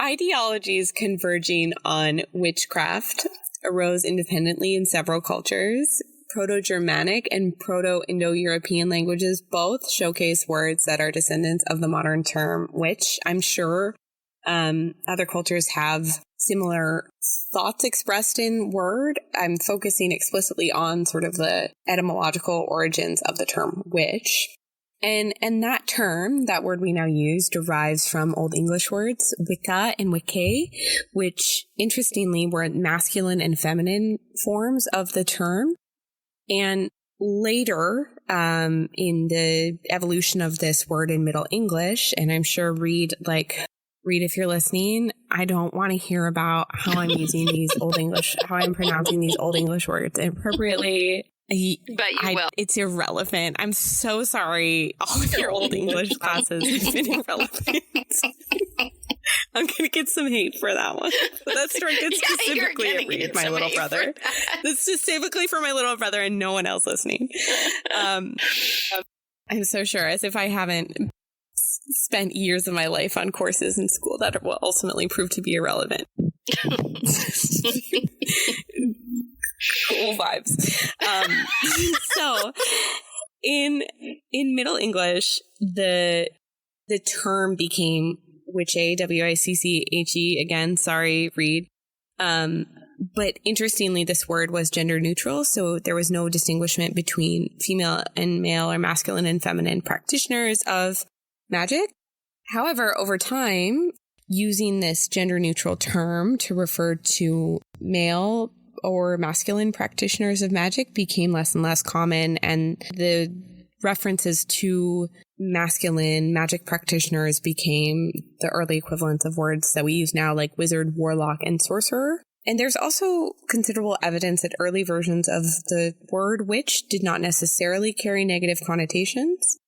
Ideologies converging on witchcraft arose independently in several cultures. Proto-Germanic and Proto-Indo-European languages both showcase words that are descendants of the modern term witch. I'm sure other cultures have similar thoughts expressed in word. I'm focusing explicitly on sort of the etymological origins of the term witch. And that term, that word we now use, derives from Old English words, Wicca and Wiccae, which interestingly were masculine and feminine forms of the term. And later, in the evolution of this word in Middle English, and I'm sure Reed, if you're listening, I don't want to hear about how I'm using these Old English, how I'm pronouncing these Old English words inappropriately. But you will. It's irrelevant. I'm so sorry. All of your Old English classes have been irrelevant. I'm going to get some hate for that one. But that's directed specifically at Reed, my little brother. That's specifically for my little brother and no one else listening. I'm so sure, as if I haven't spent years of my life on courses in school that will ultimately prove to be irrelevant. Cool vibes. So in Middle English, the term became witche, W-I-C-C-H-E. Again, sorry, read. But interestingly, this word was gender neutral, so there was no distinguishment between female and male or masculine and feminine practitioners of magic. However, over time, using this gender neutral term to refer to male or masculine practitioners of magic became less and less common, and the references to masculine magic practitioners became the early equivalents of words that we use now, like wizard, warlock, and sorcerer. And there's also considerable evidence that early versions of the word witch did not necessarily carry negative connotations.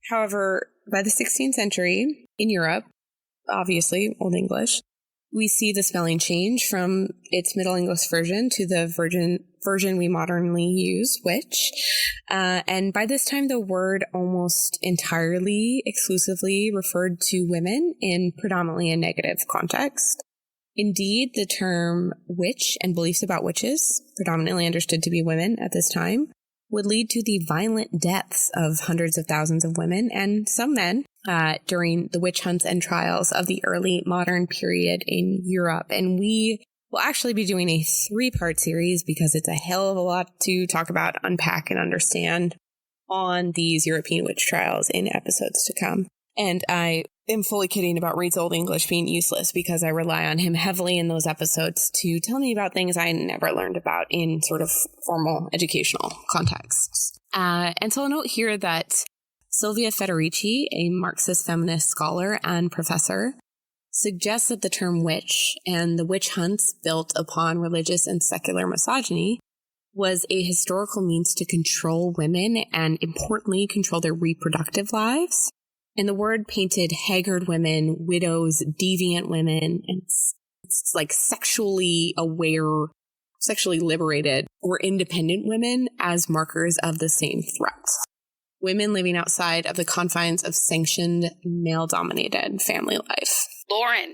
However, by the 16th century in Europe, obviously Old English, we see the spelling change from its Middle English version to the version we modernly use, witch. And by this time, the word almost entirely, exclusively referred to women in predominantly a negative context. Indeed, the term witch and beliefs about witches, predominantly understood to be women at this time, would lead to the violent deaths of hundreds of thousands of women and some men during the witch hunts and trials of the early modern period in Europe. And we will actually be doing a 3-part series because it's a hell of a lot to talk about, unpack, and understand on these European witch trials in episodes to come. And I am fully kidding about Reed's Old English being useless because I rely on him heavily in those episodes to tell me about things I never learned about in sort of formal educational contexts. And so I'll note here that Silvia Federici, a Marxist feminist scholar and professor, suggests that the term witch and the witch hunts built upon religious and secular misogyny was a historical means to control women and, importantly, control their reproductive lives. And the word painted haggard women, widows, deviant women, and it's like sexually aware, sexually liberated, or independent women as markers of the same threat. Women living outside of the confines of sanctioned, male-dominated family life. Lauren,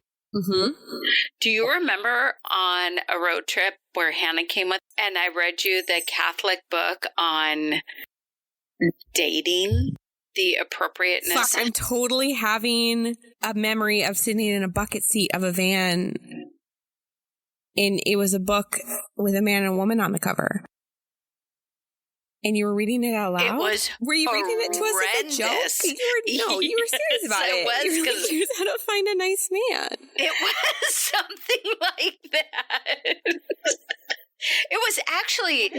do you remember on a road trip where Hannah came with, and I read you the Catholic book on dating? The appropriateness. Fuck, I'm totally having a memory of sitting in a bucket seat of a van. And it was a book with a man and a woman on the cover. And you were reading it out loud? It was Were you reading it to us as a joke? You were serious about it. You were how to find a nice man. It was something like that. It was actually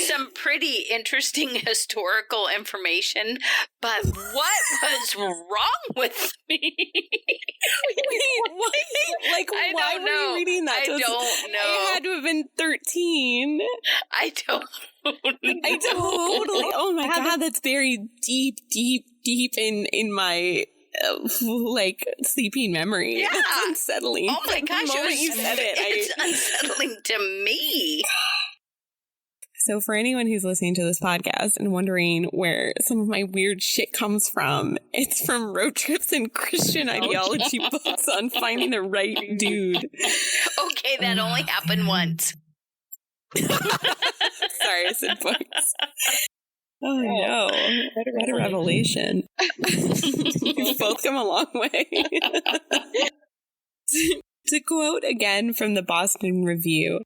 some pretty interesting historical information, but what was wrong with me? Wait, what? Like, why were you reading that? I don't know. I had to have been 13. I don't totally. Oh my God, that's very deep in my like sleeping memory. Yeah. That's unsettling. Oh my gosh, the moment you said it's unsettling to me. So for anyone who's listening to this podcast and wondering where some of my weird shit comes from, it's from road trips and Christian ideology books on finding the right dude. Okay, that only happened once. Sorry, I said books. Oh no, what a revelation. We've both come a long way. To quote again from the Boston Review,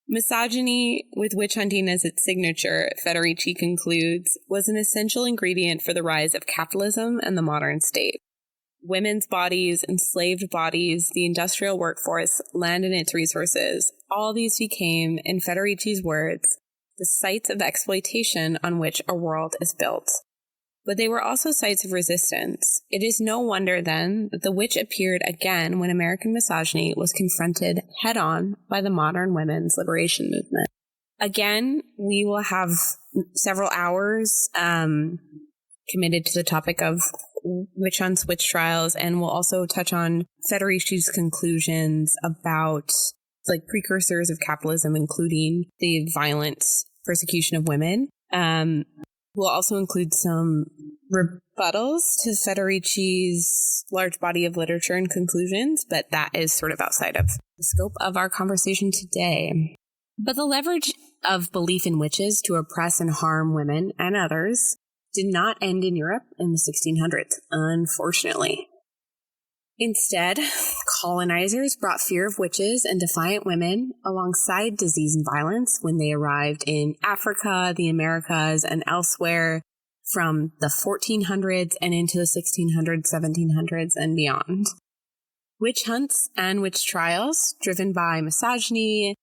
misogyny, with witch hunting as its signature, Federici concludes, was an essential ingredient for the rise of capitalism and the modern state. Women's bodies, enslaved bodies, the industrial workforce, land and its resources, all these became, in Federici's words, the sites of exploitation on which a world is built. But they were also sites of resistance. It is no wonder, then, that the witch appeared again when American misogyny was confronted head-on by the modern women's liberation movement. Again, we will have several hours committed to the topic of witch hunts, witch trials, and we'll also touch on Federici's conclusions about like precursors of capitalism, including the violent persecution of women. We'll also include some rebuttals to Federici's large body of literature and conclusions, but that is sort of outside of the scope of our conversation today. But the leverage of belief in witches to oppress and harm women and others did not end in Europe in the 1600s, unfortunately. Instead, colonizers brought fear of witches and defiant women alongside disease and violence when they arrived in Africa, the Americas, and elsewhere from the 1400s and into the 1600s, 1700s, and beyond. Witch hunts and witch trials, driven by misogyny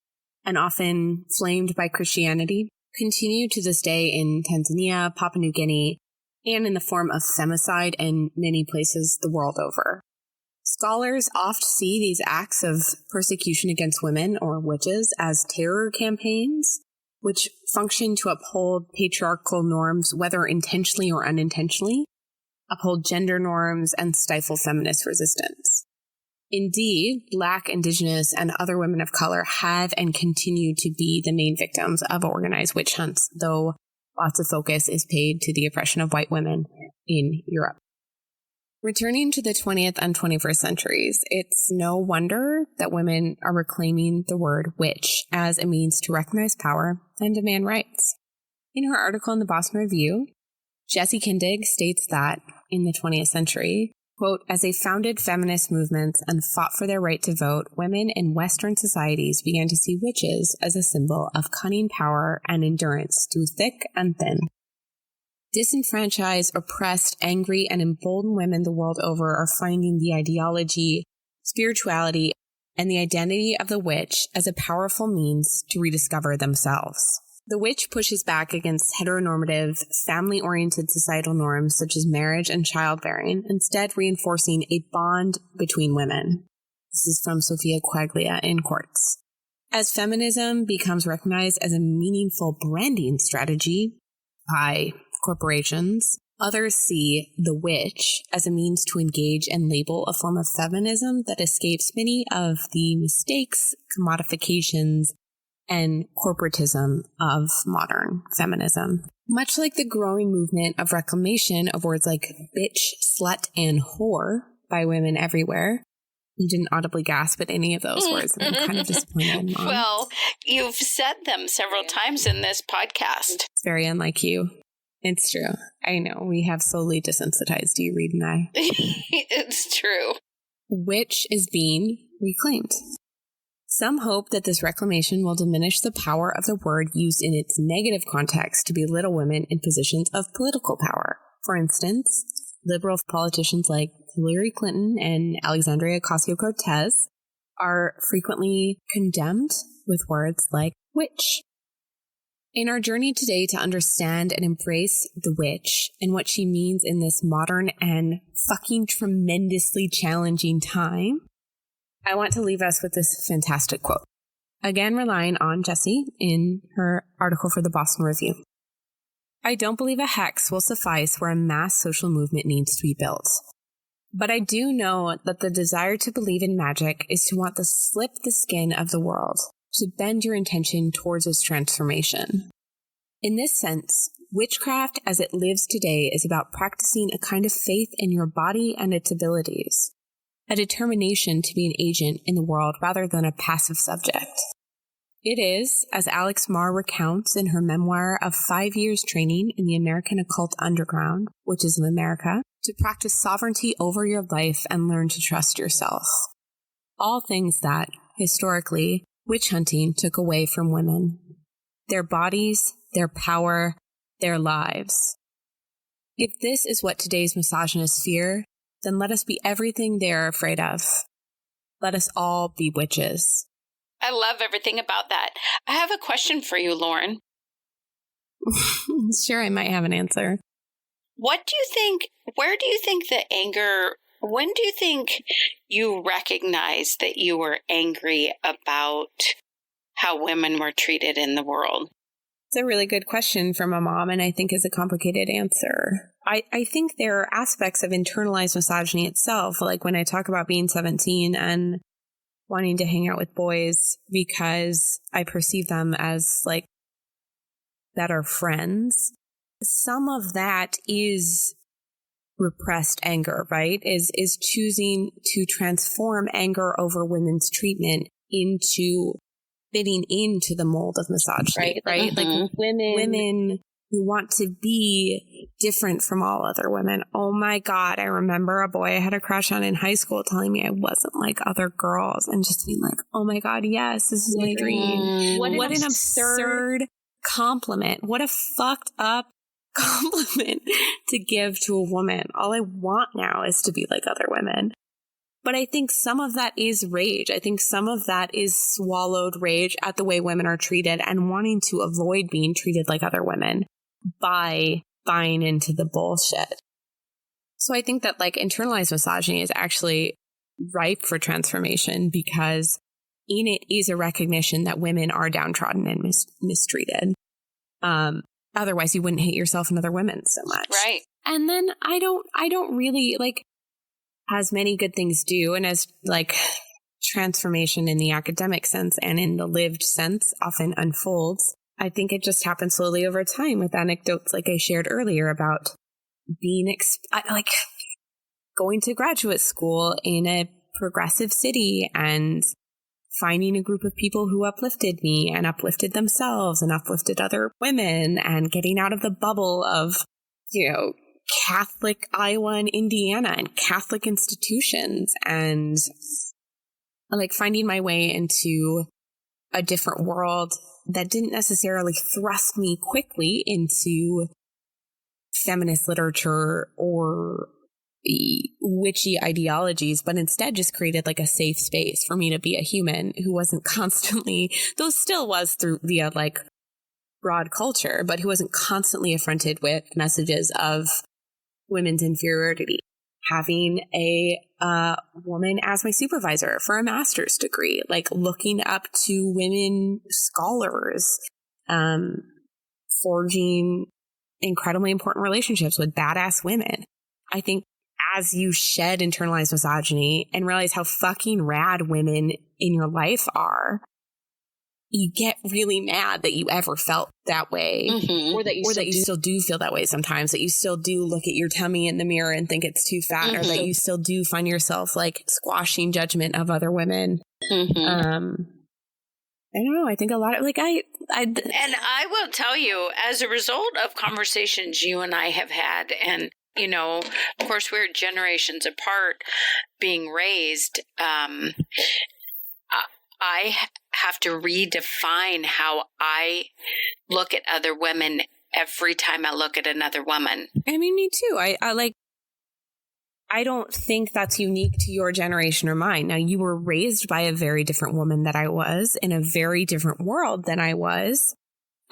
and often flamed by Christianity, continue to this day in Tanzania, Papua New Guinea, and in the form of femicide in many places the world over. Scholars oft see these acts of persecution against women or witches as terror campaigns, which function to uphold patriarchal norms, whether intentionally or unintentionally, uphold gender norms, and stifle feminist resistance. Indeed, Black, Indigenous, and other women of color have and continue to be the main victims of organized witch hunts, though lots of focus is paid to the oppression of white women in Europe. Returning to the 20th and 21st centuries, it's no wonder that women are reclaiming the word witch as a means to recognize power and demand rights. In her article in the Boston Review, Jessie Kindig states that, in the 20th century, quote, as they founded feminist movements and fought for their right to vote, women in Western societies began to see witches as a symbol of cunning power and endurance through thick and thin. Disenfranchised, oppressed, angry, and emboldened women the world over are finding the ideology, spirituality, and the identity of the witch as a powerful means to rediscover themselves. The witch pushes back against heteronormative, family-oriented societal norms such as marriage and childbearing, instead reinforcing a bond between women. This is from Sophia Quaglia in Quartz. As feminism becomes recognized as a meaningful branding strategy by corporations, others see the witch as a means to engage and label a form of feminism that escapes many of the mistakes, commodifications, and corporatism of modern feminism. Much like the growing movement of reclamation of words like bitch, slut, and whore by women everywhere. You didn't audibly gasp at any of those words, and I'm kind of disappointed, Mom. Well, you've said them several times in this podcast. It's very unlike you. It's true. I know. We have slowly desensitized you, Reed and I. It's true. Witch is being reclaimed. Some hope that this reclamation will diminish the power of the word used in its negative context to belittle women in positions of political power. For instance, liberal politicians like Hillary Clinton and Alexandria Ocasio-Cortez are frequently condemned with words like witch. In our journey today to understand and embrace the witch and what she means in this modern and fucking tremendously challenging time, I want to leave us with this fantastic quote. Again, relying on Jessie in her article for the Boston Review. I don't believe a hex will suffice where a mass social movement needs to be built. But I do know that the desire to believe in magic is to want to slip the skin of the world, to bend your intention towards its transformation. In this sense, witchcraft as it lives today is about practicing a kind of faith in your body and its abilities, a determination to be an agent in the world rather than a passive subject. It is, as Alex Marr recounts in her memoir of 5 years training in the American occult underground, Witches of America, to practice sovereignty over your life and learn to trust yourself. All things that, historically, witch hunting took away from women. Their bodies, their power, their lives. If this is what today's misogynists fear, then let us be everything they are afraid of. Let us all be witches. I love everything about that. I have a question for you, Lauren. Sure, I might have an answer. What do you think, where do you think the anger, when do you think you recognized that you were angry about how women were treated in the world? It's a really good question from a mom, and I think is a complicated answer. I think there are aspects of internalized misogyny itself, like when I talk about being 17 and wanting to hang out with boys because I perceive them as like better friends. some of that is repressed anger, right? Is choosing to transform anger over women's treatment into fitting into the mold of misogyny, right? Like women who want to be different from all other women. Oh my God. I remember a boy I had a crush on in high school telling me I wasn't like other girls and just being like, oh my God, yes, this is my dream. What an absurd compliment. What a fucked up compliment to give to a woman. All I want now is to be like other women. But I think some of that is rage. I think some of that is swallowed rage at the way women are treated and wanting to avoid being treated like other women by buying into the bullshit. So I think that like internalized misogyny is actually ripe for transformation because in it is a recognition that women are downtrodden and mistreated. Otherwise you wouldn't hate yourself and other women so much. Right. And then I don't really like, as many good things do, and as like transformation in the academic sense and in the lived sense often unfolds, I think it just happens slowly over time with anecdotes like I shared earlier about being like going to graduate school in a progressive city and finding a group of people who uplifted me and uplifted themselves and uplifted other women and getting out of the bubble of, Catholic Iowa and Indiana and Catholic institutions and like finding my way into a different world that didn't necessarily thrust me quickly into feminist literature or witchy ideologies, but instead just created like a safe space for me to be a human who wasn't constantly, though still was via like broad culture, but who wasn't constantly affronted with messages of women's inferiority. Having a woman as my supervisor for a master's degree, like looking up to women scholars, forging incredibly important relationships with badass women. I think as you shed internalized misogyny and realize how fucking rad women in your life are, you get really mad that you ever felt that way, or that you still do feel that way sometimes, that you still do look at your tummy in the mirror and think it's too fat, or that you still do find yourself like squashing judgment of other women. I don't know. I think a lot of like and I will tell you, as a result of conversations you and I have had, and of course we're generations apart, being raised. I have to redefine how I look at other women every time I look at another woman. I mean, me too. I don't think that's unique to your generation or mine. Now, you were raised by a very different woman than I was, in a very different world than I was.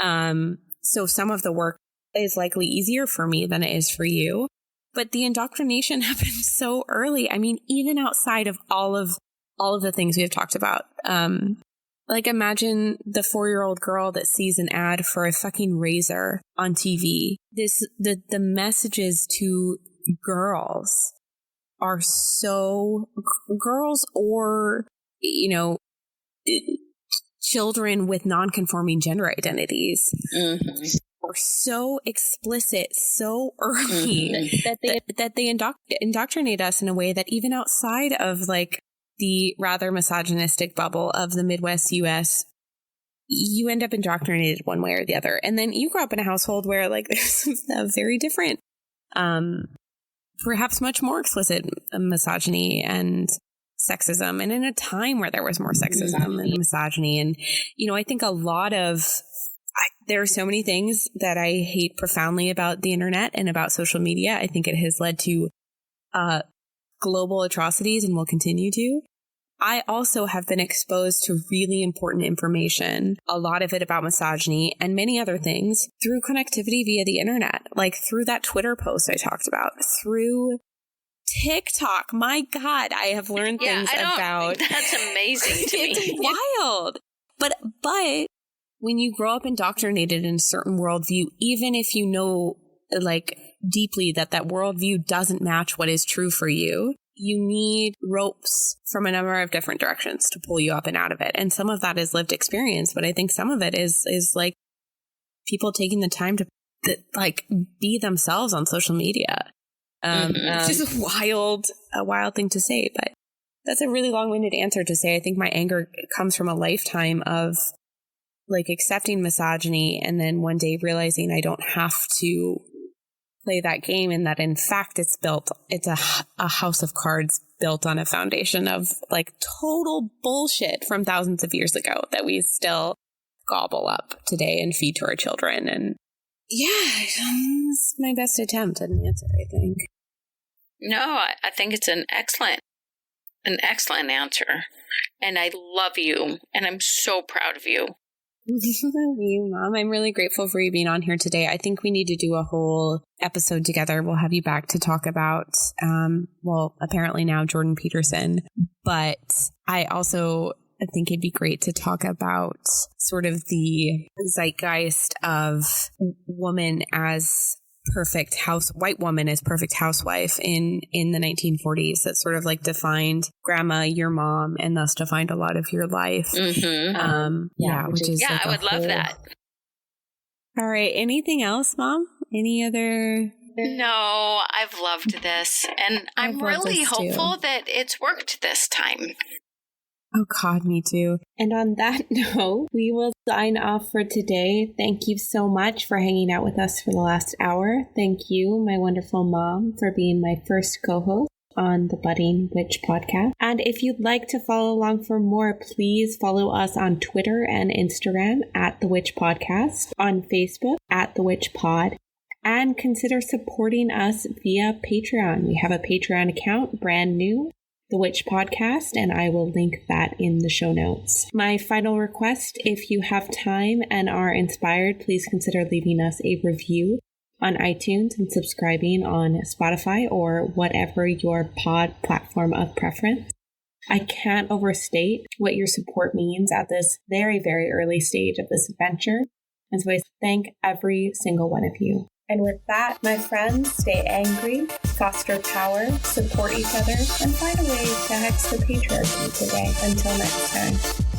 So some of the work is likely easier for me than it is for you. But the indoctrination happened so early. I mean, even outside of all of the things we have talked about. Like imagine the 4-year-old girl that sees an ad for a fucking razor on TV. The messages to girls are so, girls or, children with non-conforming gender identities are so explicit so early that they indoctrinate us in a way that even outside of like the rather misogynistic bubble of the Midwest U.S., you end up indoctrinated one way or the other. And then you grow up in a household where like there's a very different, perhaps much more explicit misogyny and sexism, and in a time where there was more sexism and misogyny. And, I think there are so many things that I hate profoundly about the internet and about social media. I think it has led to global atrocities and will continue to. I also have been exposed to really important information, a lot of it about misogyny and many other things, through connectivity via the internet, like through that Twitter post I talked about, through TikTok. My God, I have learned things about. That's amazing to me. It's wild. But when you grow up indoctrinated in a certain worldview, even if you know like deeply that worldview doesn't match what is true for you, you need ropes from a number of different directions to pull you up and out of it. And some of that is lived experience, but I think some of it is like people taking the time to like be themselves on social media. It's just a wild thing to say, but that's a really long-winded answer to say. I think my anger comes from a lifetime of like accepting misogyny and then one day realizing I don't have to play that game, and that in fact it's a house of cards built on a foundation of like total bullshit from thousands of years ago that we still gobble up today and feed to our children. And yeah, it's my best attempt at an answer, I think. No, I think it's an excellent answer. And I love you, and I'm so proud of you. Love you, Mom. I'm really grateful for you being on here today. I think we need to do a whole episode together. We'll have you back to talk about, apparently now Jordan Peterson. But I think it'd be great to talk about sort of the zeitgeist of woman as white woman as perfect housewife in the 1940s that sort of like defined grandma, your mom, and thus defined a lot of your life. I would love that. All right. Anything else, Mom? Any other? No, I've loved this, and I'm really hopeful that it's worked this time. Oh, God, me too. And on that note, we will sign off for today. Thank you so much for hanging out with us for the last hour. Thank you, my wonderful mom, for being my first co-host on the Budding Witch podcast. And if you'd like to follow along for more, please follow us on Twitter and Instagram at The Witch Podcast, on Facebook at The Witch Pod, and consider supporting us via Patreon. We have a Patreon account, brand new, The Witch Podcast, and I will link that in the show notes. My final request, if you have time and are inspired, please consider leaving us a review on iTunes and subscribing on Spotify or whatever your pod platform of preference. I can't overstate what your support means at this very, very early stage of this adventure, and so I thank every single one of you. And with that, my friends, stay angry, foster power, support each other, and find a way to hex the patriarchy today. Until next time.